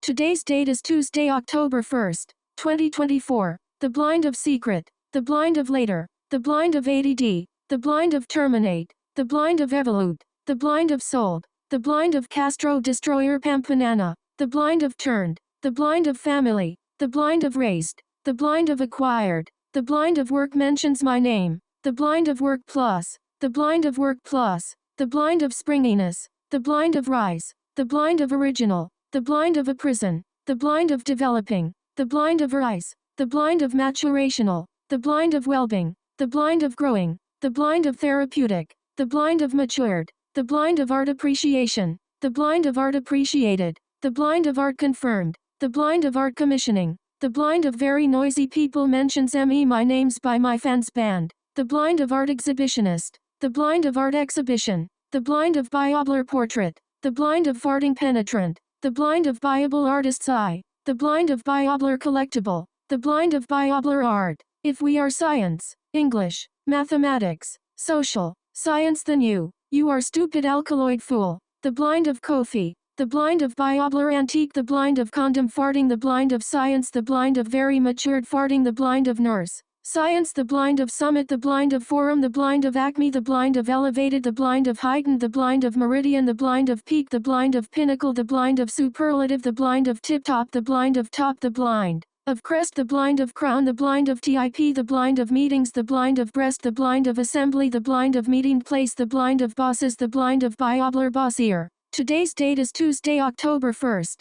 Today's date is Tuesday, October 1st, 2024. The blind of secret, the blind of later, the blind of ADD, the blind of terminate, the blind of evolute, the blind of sold, the blind of Castro Destroyer Pampanana, the blind of turned, the blind of family, the blind of raised, the blind of acquired, the blind of work mentions my name, the blind of work plus, the blind of work plus, the blind of springiness, the blind of rise, the blind of original, the blind of a prison, the blind of developing, the blind of rise, the blind of maturational, the blind of well-being, the blind of growing, the blind of therapeutic, the blind of matured, the blind of art appreciation, the blind of art appreciated, the blind of art confirmed, the blind of art commissioning, the blind of very noisy people mentions me my names by my fans band, the blind of art exhibitionist, the blind of art exhibition, the blind of biobler portrait, the blind of farting penetrant, the blind of viable artist's eye, the blind of biobler collectible, the blind of biobler art. If we are science, English, mathematics, social, science then you are stupid alkaloid fool, the blind of Kofi, the blind of biobler antique, the blind of condom farting, the blind of science, the blind of very matured farting, the blind of nurse, science, the blind of summit, the blind of forum, the blind of acme, the blind of elevated, the blind of heightened, the blind of meridian, the blind of peak, the blind of pinnacle, the blind of superlative, the blind of tip-top, the blind of top, the blind of crest, the blind of crown, the blind of tip, the blind of meetings, the blind of breast, the blind of assembly, the blind of meeting place, the blind of bosses, the blind of biobler bossier. Today's date is Tuesday, October 1st,